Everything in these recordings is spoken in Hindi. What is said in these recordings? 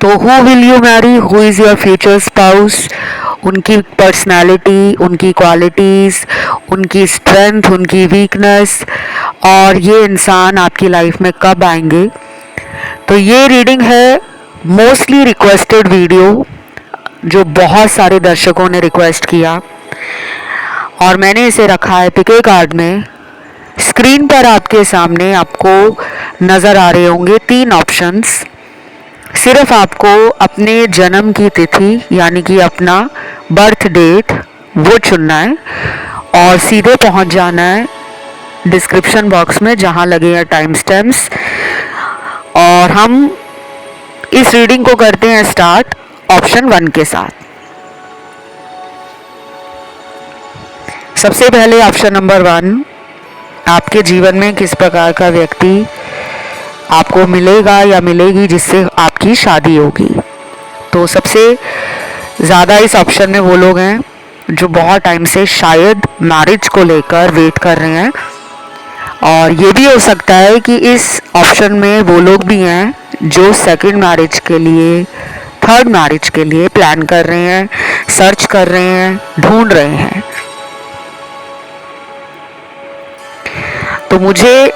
तो who will you Mary, who is your future spouse, उनकी पर्सनालिटी, उनकी क्वालिटीज़, उनकी स्ट्रेंथ, उनकी वीकनेस, और ये इंसान आपकी लाइफ में कब आएंगे। तो ये रीडिंग है मोस्टली रिक्वेस्टेड वीडियो, जो बहुत सारे दर्शकों ने रिक्वेस्ट किया, और मैंने इसे रखा है पिके कार्ड में। स्क्रीन पर आपके सामने आपको नज़र आ रहे होंगे 3 ऑप्शंस। सिर्फ आपको अपने जन्म की तिथि यानी कि अपना बर्थ डेट वो चुनना है और सीधे पहुंच जाना है डिस्क्रिप्शन बॉक्स में जहां लगे हैं टाइम स्टैम्प्स। और हम इस रीडिंग को करते हैं स्टार्ट ऑप्शन 1 के साथ। सबसे पहले ऑप्शन नंबर 1, आपके जीवन में किस प्रकार का व्यक्ति आपको मिलेगा या मिलेगी जिससे आपकी शादी होगी। तो सबसे ज़्यादा इस ऑप्शन में वो लोग हैं जो बहुत टाइम से शायद मैरिज को लेकर वेट कर रहे हैं, और ये भी हो सकता है कि इस ऑप्शन में वो लोग भी हैं जो सेकंड मैरिज के लिए, थर्ड मैरिज के लिए प्लान कर रहे हैं, सर्च कर रहे हैं, ढूंढ रहे हैं। तो मुझे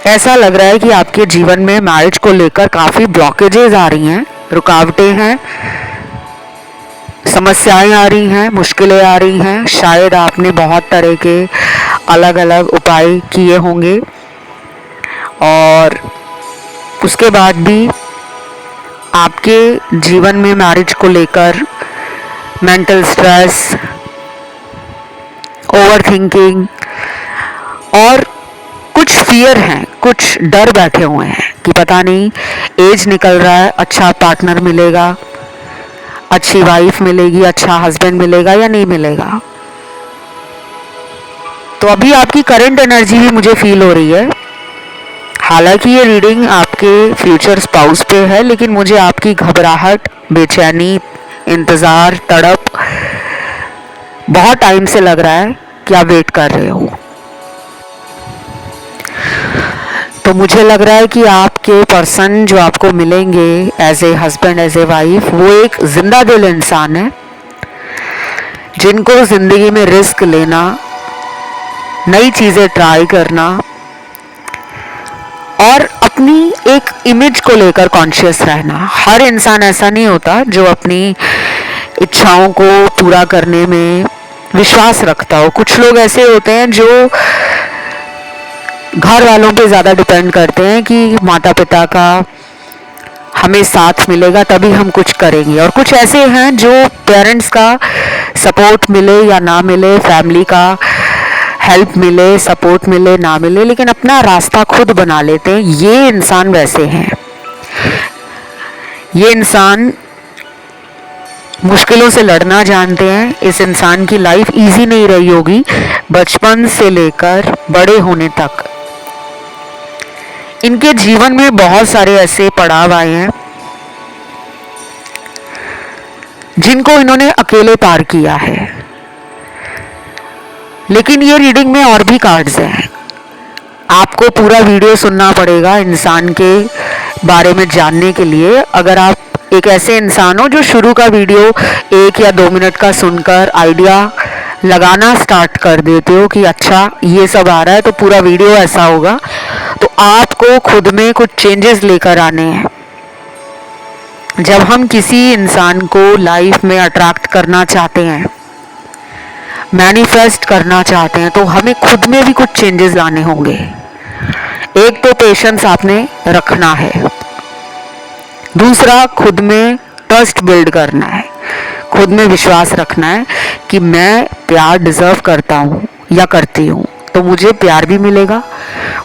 ऐसा लग रहा है कि आपके जीवन में मैरिज को लेकर काफ़ी ब्लॉकेजेस आ रही हैं, रुकावटें हैं, समस्याएं आ रही हैं, मुश्किलें आ रही हैं। शायद आपने बहुत तरह के अलग अलग उपाय किए होंगे और उसके बाद भी आपके जीवन में मैरिज को लेकर मेंटल स्ट्रेस, ओवर थिंकिंग और कुछ फियर हैं, कुछ डर बैठे हुए हैं कि पता नहीं एज निकल रहा है, अच्छा पार्टनर मिलेगा, अच्छी वाइफ मिलेगी, अच्छा हस्बैंड मिलेगा या नहीं मिलेगा। तो अभी आपकी करंट एनर्जी भी मुझे फील हो रही है। हालांकि ये रीडिंग आपके फ्यूचर स्पाउस पे है, लेकिन मुझे आपकी घबराहट, बेचैनी, इंतज़ार, तड़प बहुत टाइम से लग रहा है कि आप वेट कर रहे हो। तो मुझे लग रहा है कि आपके पर्सन जो आपको मिलेंगे as a husband, as a wife, वो एक जिंदा दिल इंसान है जिनको ज़िंदगी में रिस्क लेना, नई चीज़ें ट्राई करना और अपनी एक इमेज को लेकर कॉन्शियस रहना। हर इंसान ऐसा नहीं होता जो अपनी इच्छाओं को पूरा करने में विश्वास रखता हो। कुछ लोग ऐसे होते हैं जो घर वालों पे ज़्यादा डिपेंड करते हैं कि माता पिता का हमें साथ मिलेगा तभी हम कुछ करेंगे, और कुछ ऐसे हैं जो पेरेंट्स का सपोर्ट मिले या ना मिले, फैमिली का हेल्प मिले, सपोर्ट मिले ना मिले, लेकिन अपना रास्ता खुद बना लेते हैं। ये इंसान वैसे हैं। ये इंसान मुश्किलों से लड़ना जानते हैं। इस इंसान की लाइफ इजी नहीं रही होगी बचपन से लेकर बड़े होने तक। इनके जीवन में बहुत सारे ऐसे पड़ाव आए हैं जिनको इन्होंने अकेले पार किया है। लेकिन ये रीडिंग में और भी कार्ड्स हैं। आपको पूरा वीडियो सुनना पड़ेगा इंसान के बारे में जानने के लिए। अगर आप एक ऐसे इंसान हो जो शुरू का वीडियो 1 या 2 मिनट का सुनकर आइडिया लगाना स्टार्ट कर देते हो कि अच्छा ये सब आ रहा है तो पूरा वीडियो ऐसा होगा, तो आपको खुद में कुछ चेंजेस लेकर आने हैं। जब हम किसी इंसान को लाइफ में अट्रैक्ट करना चाहते हैं, मैनिफेस्ट करना चाहते हैं, तो हमें खुद में भी कुछ चेंजेस लाने होंगे। एक तो पेशेंस आपने रखना है, दूसरा खुद में ट्रस्ट बिल्ड करना है, खुद में विश्वास रखना है कि मैं प्यार डिजर्व करता हूँ या करती हूँ, तो मुझे प्यार भी मिलेगा,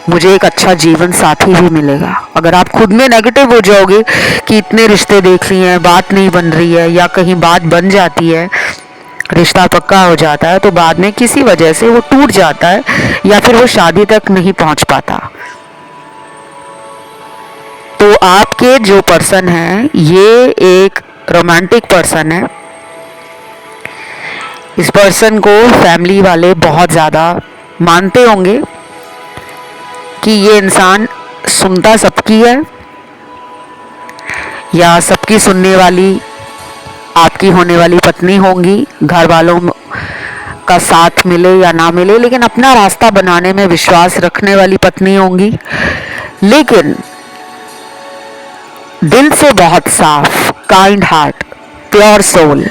मुझे एक अच्छा जीवन साथी भी मिलेगा। अगर आप खुद में नेगेटिव हो जाओगे कि इतने रिश्ते देख लिए हैं, बात नहीं बन रही है, या कहीं बात बन जाती है, रिश्ता पक्का हो जाता है, तो बाद में किसी वजह से वो टूट जाता है या फिर वो शादी तक नहीं पहुंच पाता। तो आपके जो पर्सन है ये एक रोमांटिक पर्सन है। इस पर्सन को फैमिली वाले बहुत ज़्यादा मानते होंगे कि ये इंसान सुनता सबकी है, या सबकी सुनने वाली आपकी होने वाली पत्नी होंगी, घर वालों का साथ मिले या ना मिले, लेकिन अपना रास्ता बनाने में विश्वास रखने वाली पत्नी होंगी, लेकिन दिल से बहुत साफ, काइंड हार्ट, प्योर सोल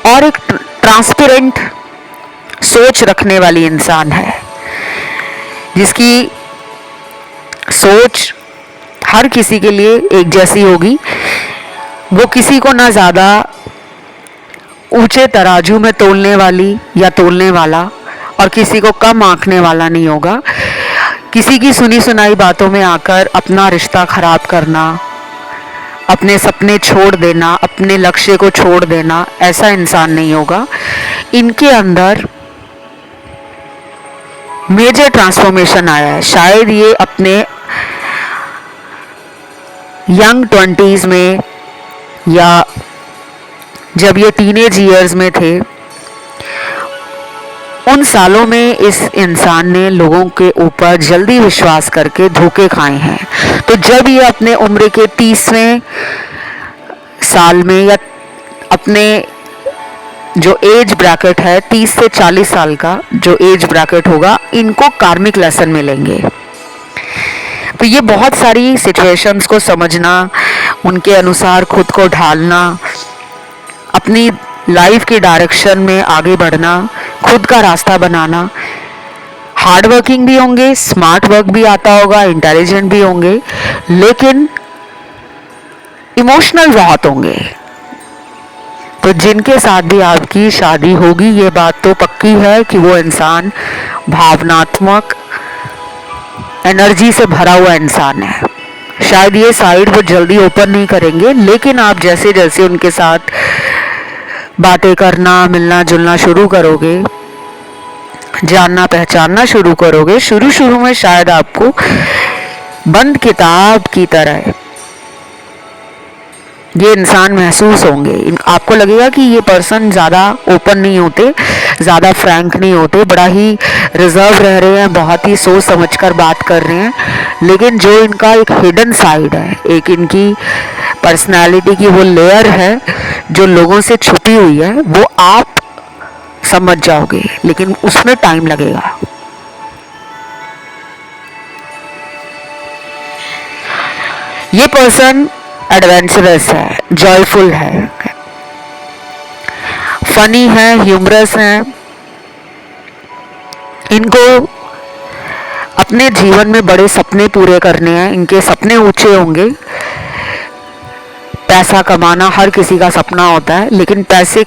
और एक ट्रांसपेरेंट सोच रखने वाली इंसान है, जिसकी सोच हर किसी के लिए एक जैसी होगी। वो किसी को ना ज़्यादा ऊंचे तराजू में तोलने वाली या तोलने वाला और किसी को कम आंकने वाला नहीं होगा। किसी की सुनी सुनाई बातों में आकर अपना रिश्ता खराब करना, अपने सपने छोड़ देना, अपने लक्ष्य को छोड़ देना, ऐसा इंसान नहीं होगा। इनके अंदर मेजर ट्रांसफॉर्मेशन आया है। शायद ये अपने यंग 20s में या जब ये टीनेज ईयर्स में थे, उन सालों में इस इंसान ने लोगों के ऊपर जल्दी विश्वास करके धोखे खाए हैं। तो जब ये अपने उम्र के 30वें साल में या अपने जो एज ब्रैकेट है 30 से 40 साल का जो एज ब्रैकेट होगा, इनको कार्मिक लेसन मिलेंगे। तो ये बहुत सारी सिचुएशंस को समझना, उनके अनुसार खुद को ढालना, अपनी लाइफ की डायरेक्शन में आगे बढ़ना, खुद का रास्ता बनाना। हार्ड वर्किंग भी होंगे, स्मार्ट वर्क भी आता होगा, इंटेलिजेंट भी होंगे, लेकिन इमोशनल बहुत होंगे। तो जिनके साथ भी आपकी शादी होगी, ये बात तो पक्की है कि वो इंसान भावनात्मक एनर्जी से भरा हुआ इंसान है। शायद ये साइड वो जल्दी ओपन नहीं करेंगे, लेकिन आप जैसे जैसे उनके साथ बातें करना, मिलना जुलना शुरू करोगे, जानना पहचानना शुरू करोगे, शुरू शुरू में शायद आपको बंद किताब की तरह ये इंसान महसूस होंगे। आपको लगेगा कि ये पर्सन ज़्यादा ओपन नहीं होते, ज़्यादा फ्रैंक नहीं होते, बड़ा ही रिजर्व रह रहे हैं, बहुत ही सोच समझकर बात कर रहे हैं, लेकिन जो इनका एक हिडन साइड है, एक इनकी पर्सनालिटी की वो लेयर है जो लोगों से छुपी हुई है, वो आप समझ जाओगे, लेकिन उसमें टाइम लगेगा। ये पर्सन एडवेंचरस है, जॉयफुल है, फनी है, ह्यूमरस है। इनको अपने जीवन में बड़े सपने पूरे करने हैं, इनके सपने ऊंचे होंगे। पैसा कमाना हर किसी का सपना होता है, लेकिन पैसे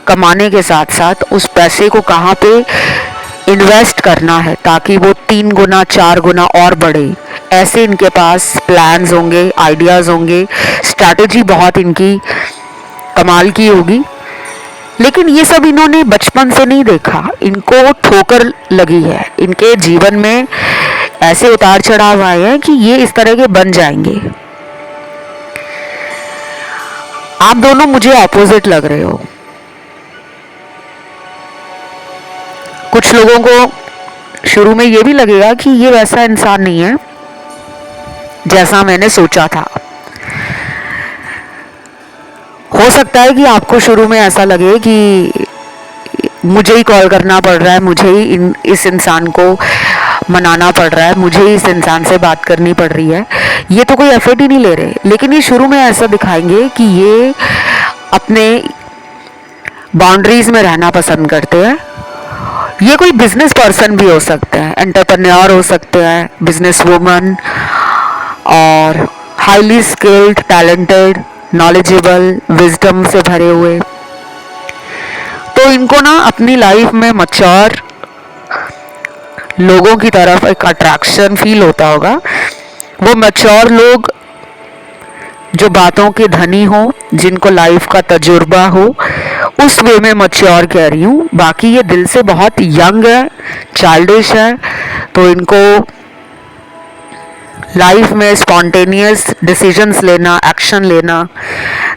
कमाने के साथ साथ उस पैसे को कहाँ पे इन्वेस्ट करना है ताकि वो 3 गुना 4 गुना और बढ़े, ऐसे इनके पास प्लान्स होंगे, आइडियाज़ होंगे, स्ट्रैटेजी बहुत इनकी कमाल की होगी। लेकिन ये सब इन्होंने बचपन से नहीं देखा, इनको ठोकर लगी है, इनके जीवन में ऐसे उतार चढ़ाव आए हैं कि ये इस तरह के बन जाएंगे। आप दोनों मुझे ऑपोजिट लग रहे हो। कुछ लोगों को शुरू में ये भी लगेगा कि ये वैसा इंसान नहीं है जैसा मैंने सोचा था। हो सकता है कि आपको शुरू में ऐसा लगे कि मुझे ही कॉल करना पड़ रहा है, मुझे ही इस इंसान को मनाना पड़ रहा है, मुझे ही इस इंसान से बात करनी पड़ रही है, ये तो कोई एफर्ट ही नहीं ले रहे। लेकिन ये शुरू में ऐसा दिखाएंगे कि ये अपने बाउंड्रीज में रहना पसंद करते हैं। ये कोई बिजनेस पर्सन भी हो सकते हैं, एंटरप्रेन्योर हो सकते हैं, बिजनेस वूमन, और highly skilled, talented, knowledgeable, wisdom से भरे हुए। तो इनको ना अपनी लाइफ में मैच्योर लोगों की तरफ एक अट्रैक्शन फील होता होगा। वो मैच्योर लोग जो बातों के धनी हो, जिनको लाइफ का तजुर्बा हो, उस वे में मैच्योर कह रही हूँ। बाकी ये दिल से बहुत यंग है, चाइल्डिश है, तो इनको लाइफ में स्पॉन्टेनियस डिसीजंस लेना, एक्शन लेना,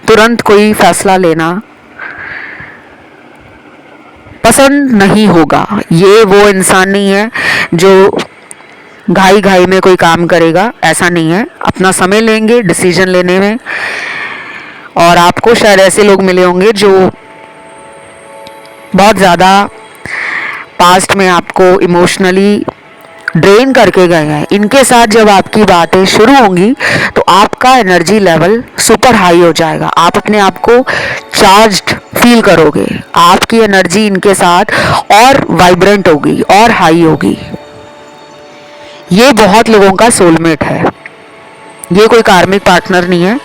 तुरंत कोई फैसला लेना पसंद नहीं होगा। ये वो इंसान नहीं है जो घाई घाई में कोई काम करेगा, ऐसा नहीं है। अपना समय लेंगे डिसीजन लेने में। और आपको शायद ऐसे लोग मिले होंगे जो बहुत ज़्यादा पास्ट में आपको इमोशनली ड्रेन करके गए हैं। इनके साथ जब आपकी बातें शुरू होंगी तो आपका एनर्जी लेवल सुपर हाई हो जाएगा। आप अपने आप को चार्ज्ड फील करोगे। आपकी एनर्जी इनके साथ और वाइब्रेंट होगी और हाई होगी। ये बहुत लोगों का सोलमेट है। ये कोई कार्मिक पार्टनर नहीं है,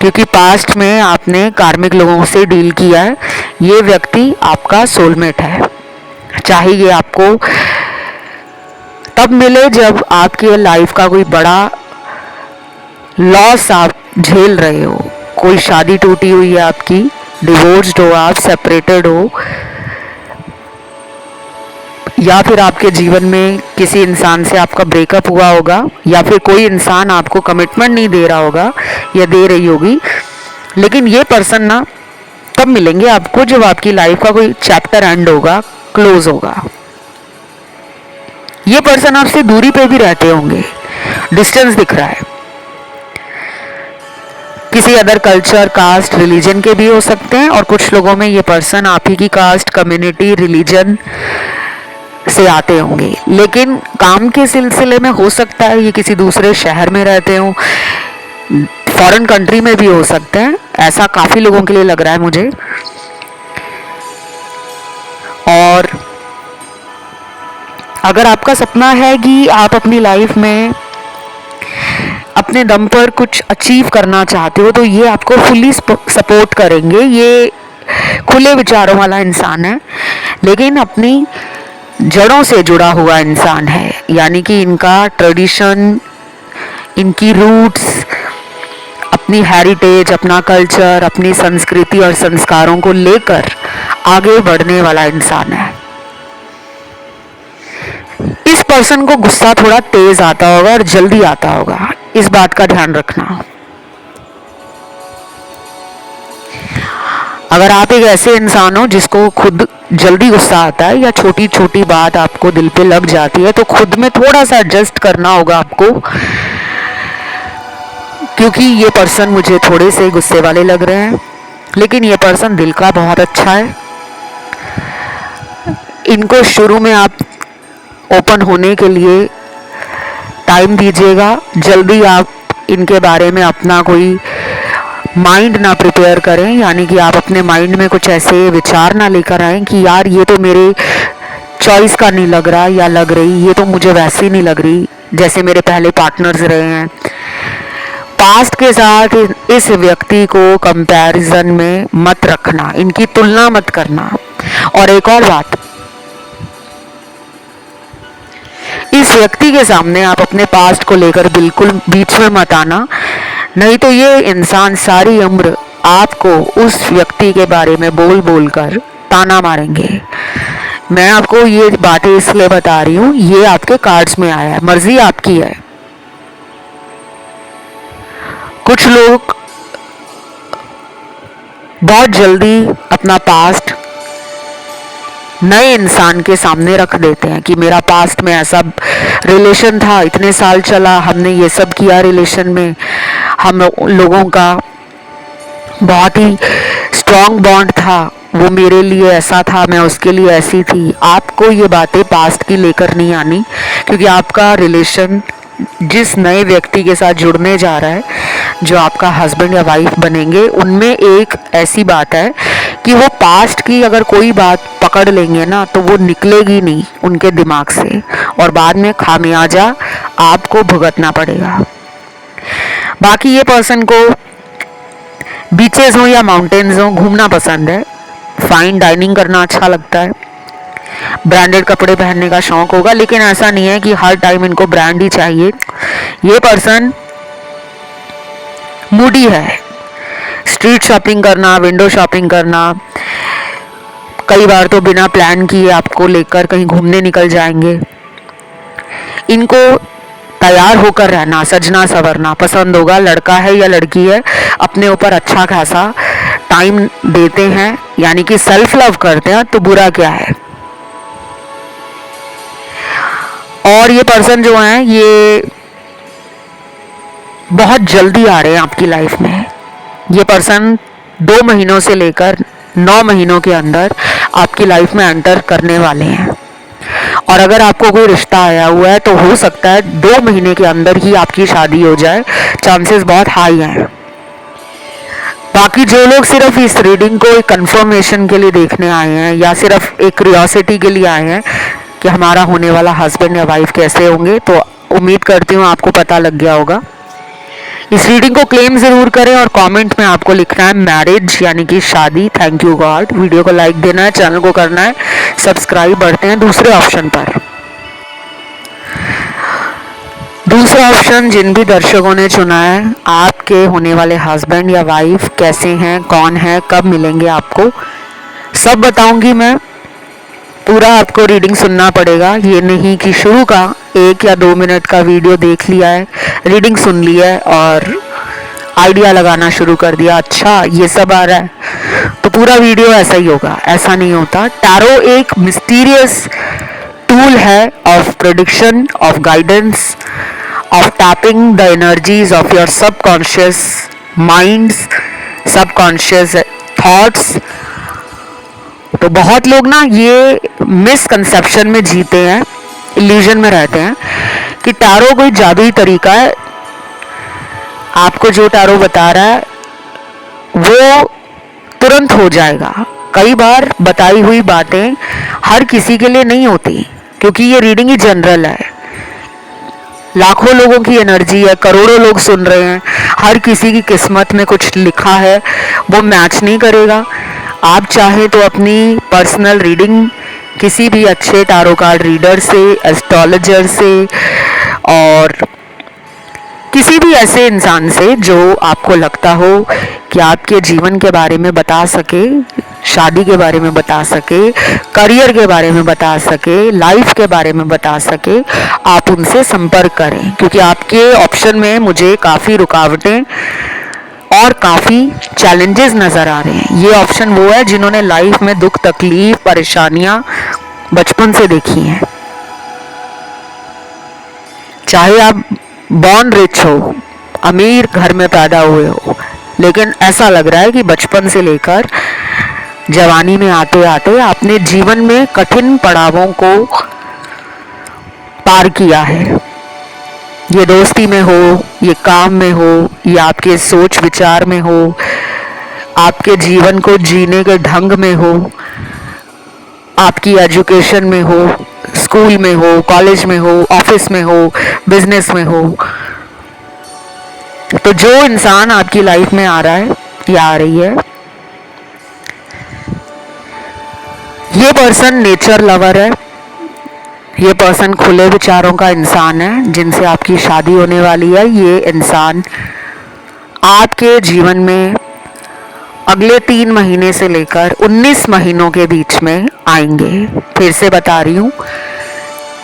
क्योंकि पास्ट में आपने कार्मिक लोगों से डील किया है। ये व्यक्ति आपका सोलमेट है। चाहे ये आपको तब मिले जब आपकी लाइफ का कोई बड़ा लॉस आप झेल रहे हो, कोई शादी टूटी हुई है आपकी, डिवोर्स्ड हो आप, सेपरेटेड हो, या फिर आपके जीवन में किसी इंसान से आपका ब्रेकअप हुआ होगा, या फिर कोई इंसान आपको कमिटमेंट नहीं दे रहा होगा या दे रही होगी। लेकिन ये पर्सन ना तब मिलेंगे आपको जब आपकी लाइफ का कोई चैप्टर एंड होगा, क्लोज होगा। ये पर्सन आपसे दूरी पे भी रहते होंगे, डिस्टेंस दिख रहा है। किसी अदर कल्चर, कास्ट, रिलीजन के भी हो सकते हैं। और कुछ लोगों में ये पर्सन आप ही की कास्ट, कम्युनिटी, रिलीजन से आते होंगे। लेकिन काम के सिलसिले में हो सकता है ये किसी दूसरे शहर में रहते हो, फॉरेन कंट्री में भी हो सकते हैं। ऐसा काफी लोगों के लिए लग रहा है मुझे। और अगर आपका सपना है कि आप अपनी लाइफ में अपने दम पर कुछ अचीव करना चाहते हो, तो ये आपको फुल्ली सपोर्ट करेंगे। ये खुले विचारों वाला इंसान है, लेकिन अपनी जड़ों से जुड़ा हुआ इंसान है। यानी कि इनका ट्रेडिशन, इनकी रूट्स, अपनी हेरिटेज, अपना कल्चर, अपनी संस्कृति और संस्कारों को लेकर आगे बढ़ने वाला इंसान है। इस पर्सन को गुस्सा थोड़ा तेज आता होगा और जल्दी आता होगा, इस बात का ध्यान रखना। अगर आप एक ऐसे इंसान हो जिसको खुद जल्दी गुस्सा आता है या छोटी छोटी बात आपको दिल पे लग जाती है, तो खुद में थोड़ा सा एडजस्ट करना होगा आपको, क्योंकि ये पर्सन मुझे थोड़े से गुस्से वाले लग रहे हैं। लेकिन ये पर्सन दिल का बहुत अच्छा है। इनको शुरू में आप ओपन होने के लिए टाइम दीजिएगा। जल्दी आप इनके बारे में अपना कोई माइंड ना प्रिपेयर करें, यानी कि आप अपने माइंड में कुछ ऐसे विचार ना लेकर आएँ कि यार ये तो मेरे चॉइस का नहीं लग रहा या लग रही, ये तो मुझे वैसी नहीं लग रही जैसे मेरे पहले पार्टनर्स रहे हैं। पास्ट के साथ इस व्यक्ति को कंपैरिजन में मत रखना, इनकी तुलना मत करना। और एक और बात, इस व्यक्ति के सामने आप अपने पास्ट को लेकर बिल्कुल बीच में मत आना, नहीं तो ये इंसान सारी उम्र आपको उस व्यक्ति के बारे में बोल बोल कर ताना मारेंगे। मैं आपको ये बातें इसलिए बता रही हूँ, ये आपके कार्ड्स में आया है, मर्जी आपकी है। कुछ लोग बहुत जल्दी अपना पास्ट नए इंसान के सामने रख देते हैं कि मेरा पास्ट में ऐसा रिलेशन था, इतने साल चला, हमने ये सब किया रिलेशन में, हम लोगों का बहुत ही स्ट्रॉन्ग बॉन्ड था, वो मेरे लिए ऐसा था, मैं उसके लिए ऐसी थी। आपको ये बातें पास्ट की लेकर नहीं आनी, क्योंकि आपका रिलेशन जिस नए व्यक्ति के साथ जुड़ने जा रहा है, जो आपका हस्बैंड या वाइफ बनेंगे, उनमें एक ऐसी बात है कि वो पास्ट की अगर कोई बात पकड़ लेंगे ना, तो वो निकलेगी नहीं उनके दिमाग से, और बाद में खामियाजा आपको भुगतना पड़ेगा। बाकी ये पर्सन को बीचेस हो या माउंटेन्स हो, घूमना पसंद है, फाइन डाइनिंग करना अच्छा लगता है, ब्रांडेड कपड़े पहनने का शौक होगा। लेकिन ऐसा नहीं है कि हर टाइम इनको ब्रांड ही चाहिए। ये पर्सन मूडी है, स्ट्रीट शॉपिंग करना, विंडो शॉपिंग करना, कई बार तो बिना प्लान किए आपको लेकर कहीं घूमने निकल जाएंगे। इनको तैयार होकर रहना, सजना संवरना पसंद होगा। लड़का है या लड़की है, अपने ऊपर अच्छा खासा टाइम देते हैं, यानी कि सेल्फ लव करते हैं, तो बुरा क्या है। और ये पर्सन जो है ये बहुत जल्दी आ रहे हैं आपकी लाइफ में। ये पर्सन 2 महीनों से लेकर 9 महीनों के अंदर आपकी लाइफ में एंटर करने वाले हैं। और अगर आपको कोई रिश्ता आया हुआ है तो हो सकता है 2 महीने के अंदर ही आपकी शादी हो जाए, चांसेस बहुत हाई हैं। बाकी जो लोग सिर्फ इस रीडिंग को एक कंफर्मेशन के लिए देखने आए हैं या सिर्फ एक क्यूरियोसिटी के लिए आए हैं कि हमारा होने वाला हस्बैंड या वाइफ कैसे होंगे, तो उम्मीद करती हूँ आपको पता लग गया होगा। इस रीडिंग को क्लेम ज़रूर करें और कमेंट में आपको लिखना है मैरिज यानी कि शादी। Thank you God. वीडियो को लाइक देना है, चैनल को करना है सब्सक्राइब। बढ़ते हैं दूसरे ऑप्शन पर। दूसरा ऑप्शन जिन भी दर्शकों ने चुना है, आपके होने वाले हस्बैंड या वाइफ कैसे हैं, कौन है, कब मिलेंगे आपको, सब बताऊंगी मैं। पूरा आपको रीडिंग सुनना पड़ेगा, ये नहीं कि शुरू का 1 या 2 मिनट का वीडियो देख लिया है, रीडिंग सुन लिया है और आइडिया लगाना शुरू कर दिया, अच्छा ये सब आ रहा है तो पूरा वीडियो ऐसा ही होगा। ऐसा नहीं होता। टैरो एक मिस्टीरियस टूल है of prediction, of guidance, of tapping the energies of your subconscious minds, subconscious thoughts. तो बहुत लोग ना ये मिसकंसेप्शन में जीते हैं, इल्यूजन में रहते हैं कि टैरो कोई जादुई तरीका है, आपको जो टैरो बता रहा है वो तुरंत हो जाएगा। कई बार बताई हुई बातें हर किसी के लिए नहीं होती, क्योंकि ये रीडिंग ही जनरल है। लाखों लोगों की एनर्जी है, करोड़ों लोग सुन रहे हैं, हर किसी की किस्मत में कुछ लिखा है वो मैच नहीं करेगा। आप चाहे तो अपनी पर्सनल रीडिंग किसी भी अच्छे टैरो कार्ड रीडर से, एस्ट्रोलॉजर से और किसी भी ऐसे इंसान से जो आपको लगता हो कि आपके जीवन के बारे में बता सके, शादी के बारे में बता सके, करियर के बारे में बता सके, लाइफ के बारे में बता सके, आप उनसे संपर्क करें। क्योंकि आपके ऑप्शन में मुझे काफ़ी रुकावटें और काफ़ी चैलेंजेस नज़र आ रहे हैं। ये ऑप्शन वो है जिन्होंने लाइफ में दुख, तकलीफ, परेशानियां बचपन से देखी हैं। चाहे आप बॉर्न रिच हो, अमीर घर में पैदा हुए हो, लेकिन ऐसा लग रहा है कि बचपन से लेकर जवानी में आते आते आपने जीवन में कठिन पड़ावों को पार किया है। ये दोस्ती में हो, ये काम में हो, ये आपके सोच विचार में हो, आपके जीवन को जीने के ढंग में हो, आपकी एजुकेशन में हो, स्कूल में हो, कॉलेज में हो, ऑफिस में हो, बिजनेस में हो। तो जो इंसान आपकी लाइफ में आ रहा है या आ रही है, ये पर्सन नेचर लवर है, ये पर्सन खुले विचारों का इंसान है जिनसे आपकी शादी होने वाली है। ये इंसान आपके जीवन में अगले 3 महीने से लेकर 19 महीनों के बीच में आएंगे। फिर से बता रही हूँ,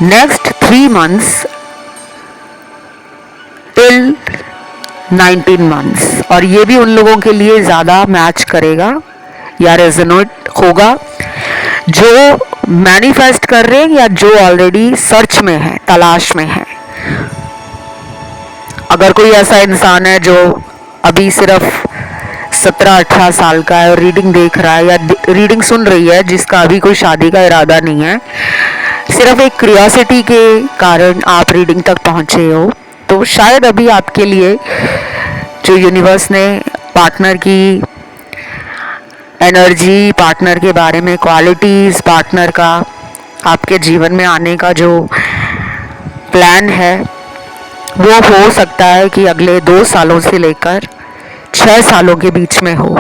नेक्स्ट 3 मंथ्स टिल 19 मंथ्स। और ये भी उन लोगों के लिए ज़्यादा मैच करेगा या रेजोनेट होगा जो मैनिफेस्ट कर रहे हैं या जो ऑलरेडी सर्च में है, तलाश में है। अगर कोई ऐसा इंसान है जो अभी सिर्फ 17-18 साल का है और रीडिंग देख रहा है या रीडिंग सुन रही है, जिसका अभी कोई शादी का इरादा नहीं है, सिर्फ एक क्यूरियोसिटी के कारण आप रीडिंग तक पहुंचे हो, तो शायद अभी आपके लिए जो यूनिवर्स ने पार्टनर की एनर्जी, पार्टनर के बारे में क्वालिटीज़, पार्टनर का आपके जीवन में आने का जो प्लान है, वो हो सकता है कि अगले 2 सालों से लेकर 6 सालों के बीच में हो।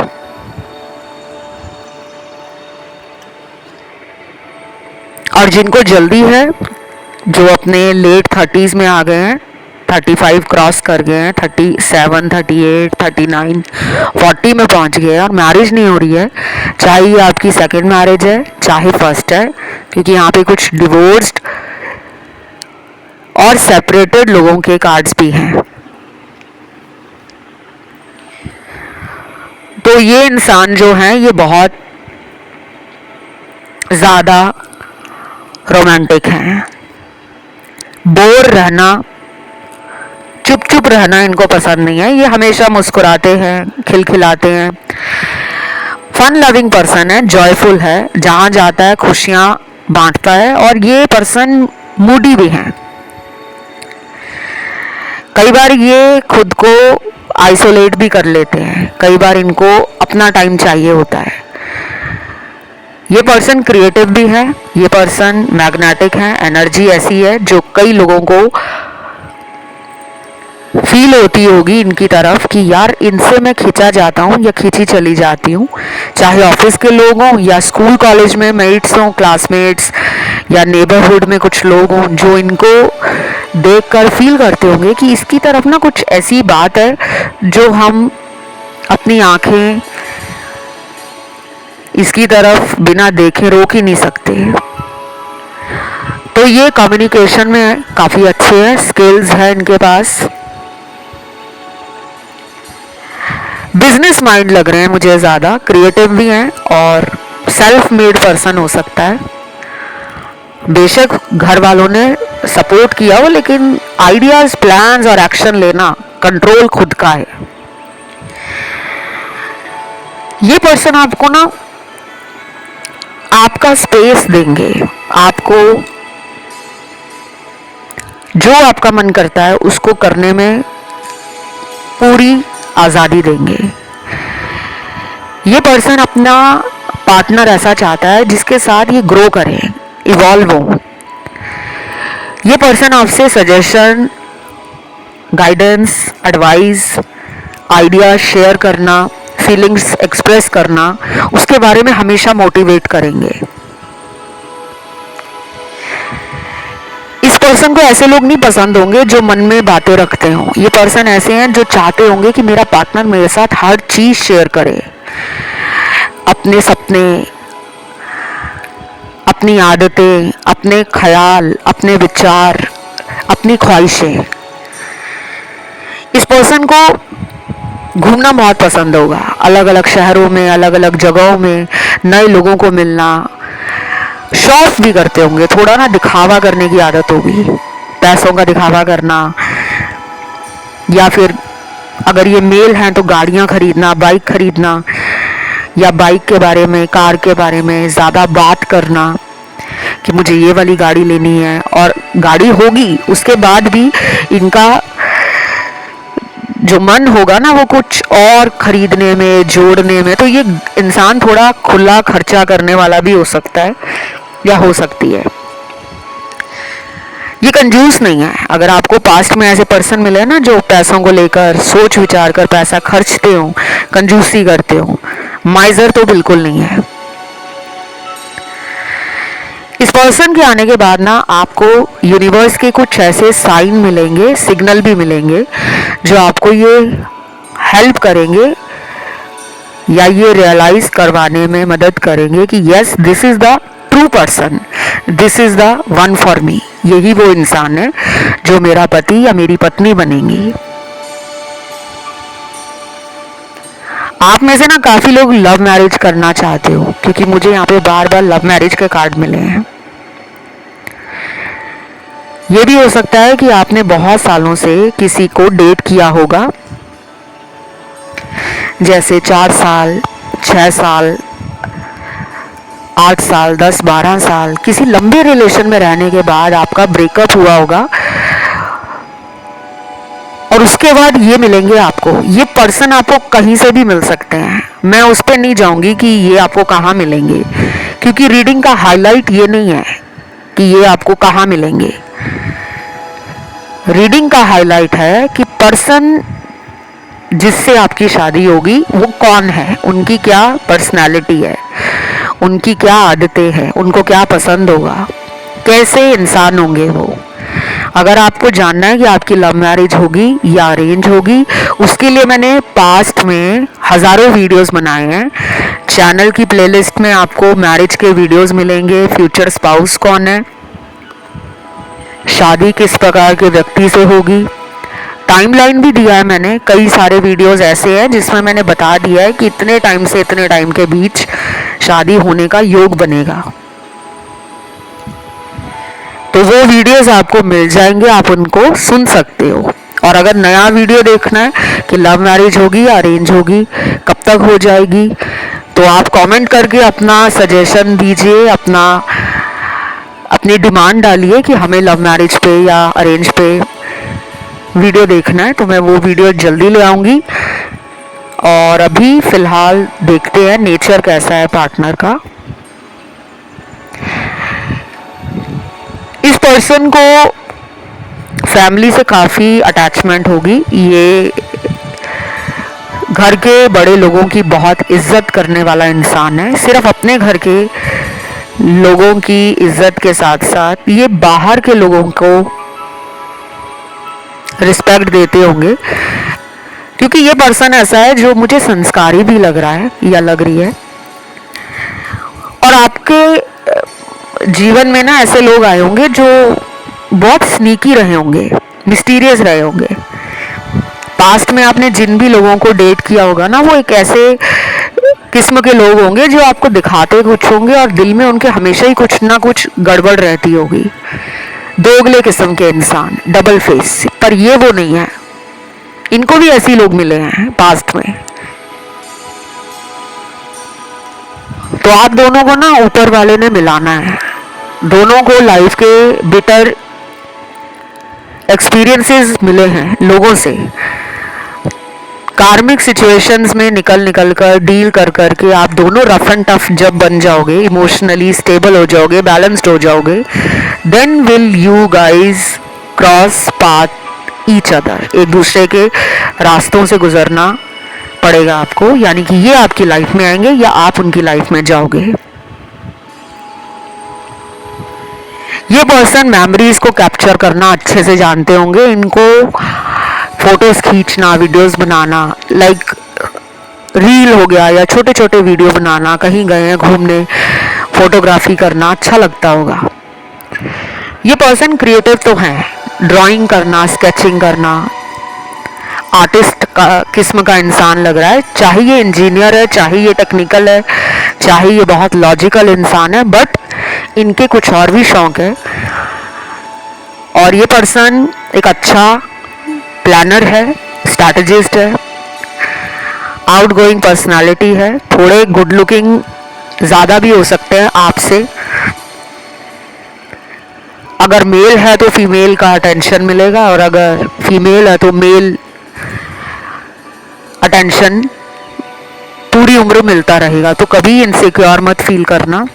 और जिनको जल्दी है, जो अपने लेट 30s में आ गए हैं, 35 क्रॉस कर गए हैं, 37, 38, 39, 40 में पहुंच गए हैं और मैरिज नहीं हो रही है, चाहे ये आपकी सेकंड मैरिज है चाहे फर्स्ट है, क्योंकि यहाँ पे कुछ डिवोर्स्ड और सेपरेटेड लोगों के कार्ड्स भी हैं। तो ये इंसान जो है ये बहुत ज़्यादा रोमांटिक हैं, बोर रहना, चुप चुप रहना इनको पसंद नहीं है। ये हमेशा मुस्कुराते हैं, खिलखिलाते हैं, फन लविंग पर्सन है, जॉयफुल है, जहाँ जाता है खुशियाँ बांटता है। और ये पर्सन मूडी भी हैं। कई बार ये खुद को आइसोलेट भी कर लेते हैं, कई बार इनको अपना टाइम चाहिए होता है। ये पर्सन क्रिएटिव भी है, ये पर्सन मैग्नेटिक है, एनर्जी ऐसी है जो कई लोगों को फील होती होगी इनकी तरफ कि यार इनसे मैं खिंचा जाता हूँ या खींची चली जाती हूँ। चाहे ऑफिस के लोग हों या स्कूल कॉलेज में मेट्स हों, क्लासमेट्स, या नेबरहुड में कुछ लोग हों जो इनको देखकर फील करते होंगे कि इसकी तरफ ना कुछ ऐसी बात है जो हम अपनी आंखें इसकी तरफ बिना देखे रोक ही नहीं सकते। तो ये कम्युनिकेशन में काफ़ी अच्छे हैं, स्किल्स है इनके पास। बिजनेस माइंड लग रहे हैं मुझे ज़्यादा, क्रिएटिव भी हैं और सेल्फ मेड पर्सन हो सकता है। बेशक घर वालों ने सपोर्ट किया हो, लेकिन आइडियाज, प्लान्स और एक्शन लेना, कंट्रोल खुद का है। ये पर्सन आपको ना आपका स्पेस देंगे, आपको जो आपका मन करता है उसको करने में पूरी आज़ादी देंगे। ये पर्सन अपना पार्टनर ऐसा चाहता है जिसके साथ ये ग्रो करें, इवॉल्व हो। ये पर्सन आपसे suggestion, guidance, advice, idea share करना, फीलिंग्स एक्सप्रेस करना, उसके बारे में हमेशा मोटिवेट करेंगे। इस पर्सन को ऐसे लोग नहीं पसंद होंगे जो मन में बातें रखते हों। ये पर्सन ऐसे हैं जो चाहते होंगे कि मेरा पार्टनर मेरे साथ हर चीज शेयर करे, अपने सपने, अपनी आदतें, अपने ख्याल, अपने विचार, अपनी ख्वाहिशें। इस पर्सन को घूमना बहुत पसंद होगा, अलग अलग शहरों में, अलग अलग जगहों में, नए लोगों को मिलना। शो ऑफ भी करते होंगे, थोड़ा ना दिखावा करने की आदत होगी, पैसों का दिखावा करना, या फिर अगर ये मेल हैं तो गाड़ियां खरीदना, बाइक खरीदना, या बाइक के बारे में, कार के बारे में ज़्यादा बात करना कि मुझे ये वाली गाड़ी लेनी है। और गाड़ी होगी उसके बाद भी इनका जो मन होगा ना वो कुछ और खरीदने में, जोड़ने में। तो ये इंसान थोड़ा खुला खर्चा करने वाला भी हो सकता है या हो सकती है। ये कंजूस नहीं है। अगर आपको पास्ट में ऐसे पर्सन मिले ना जो पैसों को लेकर सोच विचार कर पैसा खर्चते हो, कंजूसी करते हो, माइजर तो बिल्कुल नहीं है। इस पर्सन के आने के बाद ना आपको यूनिवर्स के कुछ ऐसे साइन मिलेंगे, सिग्नल भी मिलेंगे जो आपको ये हेल्प करेंगे या ये रियलाइज करवाने में मदद करेंगे कि yes, this is the true person, this is the one for me. यही वो इंसान है जो मेरा पति या मेरी पत्नी बनेंगी। आप में से ना काफी लोग लव मैरिज करना चाहते हो, क्योंकि मुझे यहाँ पे बार बार लव मैरिज के कार्ड मिले हैं। ये भी हो सकता है कि आपने बहुत सालों से किसी को डेट किया होगा, जैसे 4 साल, 6 साल, 8 साल, 10, 12 साल, किसी लंबे रिलेशन में रहने के बाद आपका ब्रेकअप हुआ होगा और उसके बाद ये मिलेंगे आपको। ये पर्सन आपको कहीं से भी मिल सकते हैं, मैं उस पर नहीं जाऊंगी कि ये आपको कहाँ मिलेंगे, क्योंकि रीडिंग का हाईलाइट ये नहीं है कि ये आपको कहाँ मिलेंगे। रीडिंग का हाईलाइट है कि पर्सन जिससे आपकी शादी होगी वो कौन है, उनकी क्या पर्सनालिटी है, उनकी क्या आदतें हैं, उनको क्या पसंद होगा, कैसे इंसान होंगे वो। अगर आपको जानना है कि आपकी लव मैरिज होगी या अरेंज होगी, उसके लिए मैंने पास्ट में हज़ारों वीडियोस बनाए हैं। चैनल की प्लेलिस्ट में आपको मैरिज के वीडियोस मिलेंगे, फ्यूचर स्पाउस कौन है, शादी किस प्रकार के व्यक्ति से होगी, टाइमलाइन भी दिया है मैंने। कई सारे वीडियोस ऐसे हैं जिसमें मैंने बता दिया है कि इतने टाइम से इतने टाइम के बीच शादी होने का योग बनेगा। तो वो वीडियोस आपको मिल जाएंगे, आप उनको सुन सकते हो। और अगर नया वीडियो देखना है कि लव मैरिज होगी या अरेंज होगी, कब तक हो जाएगी, तो आप कमेंट करके अपना सजेशन दीजिए, अपनी डिमांड डालिए कि हमें लव मैरिज पे या अरेंज पे वीडियो देखना है, तो मैं वो वीडियो जल्दी ले आऊँगी। और अभी फ़िलहाल देखते हैं नेचर कैसा है पार्टनर का। इस पर्सन को फैमिली से काफ़ी अटैचमेंट होगी। ये घर के बड़े लोगों की बहुत इज्जत करने वाला इंसान है। सिर्फ अपने घर के लोगों की इज्जत के साथ साथ ये बाहर के लोगों को रिस्पेक्ट देते होंगे, क्योंकि ये पर्सन ऐसा है जो मुझे संस्कारी भी लग रहा है या लग रही है। और आपके जीवन में ना ऐसे लोग आए होंगे जो बहुत स्नीकी रहे होंगे, मिस्टीरियस रहे होंगे। पास्ट में आपने जिन भी लोगों को डेट किया होगा ना, वो एक ऐसे किस्म के लोग होंगे जो आपको दिखाते कुछ होंगे और दिल में उनके हमेशा ही कुछ ना कुछ गड़बड़ रहती होगी। दोगले किस्म के इंसान, डबल फेस। पर ये वो नहीं है, इनको भी ऐसे लोग मिले हैं पास्ट में। तो आप दोनों को ना ऊपर वाले ने मिलाना है। दोनों को लाइफ के बिटर एक्सपीरियंसेस मिले हैं लोगों से। कार्मिक सिचुएशंस में निकल कर डील कर के आप दोनों रफ एंड टफ जब बन जाओगे, इमोशनली स्टेबल हो जाओगे, बैलेंस्ड हो जाओगे, then will you guys cross path each other. एक दूसरे के रास्तों से गुजरना पड़ेगा आपको, यानी कि ये आपकी लाइफ में आएंगे या आप उनकी लाइफ में जाओगे। ये पर्सन मेमोरीज को कैप्चर करना अच्छे से जानते होंगे। इनको फोटोज खींचना, वीडियोस बनाना, लाइक रील हो गया या छोटे छोटे वीडियो बनाना, कहीं गए हैं घूमने, फोटोग्राफी करना अच्छा लगता होगा। ये पर्सन क्रिएटिव तो है, ड्राइंग करना, स्केचिंग करना, आर्टिस्ट का किस्म का इंसान लग रहा है। चाहे ये इंजीनियर है, चाहे ये टेक्निकल है, चाहे ये बहुत लॉजिकल इंसान है, बट इनके कुछ और भी शौक है। और ये पर्सन एक अच्छा प्लानर है, स्ट्रैटेजिस्ट है, आउटगोइंग पर्सनालिटी है, थोड़े गुड लुकिंग ज़्यादा भी हो सकते हैं आपसे। अगर मेल है तो फीमेल का अटेंशन मिलेगा, और अगर फीमेल है तो मेल अटेंशन पूरी उम्र मिलता रहेगा। तो कभी इनसिक्योर मत फील करना,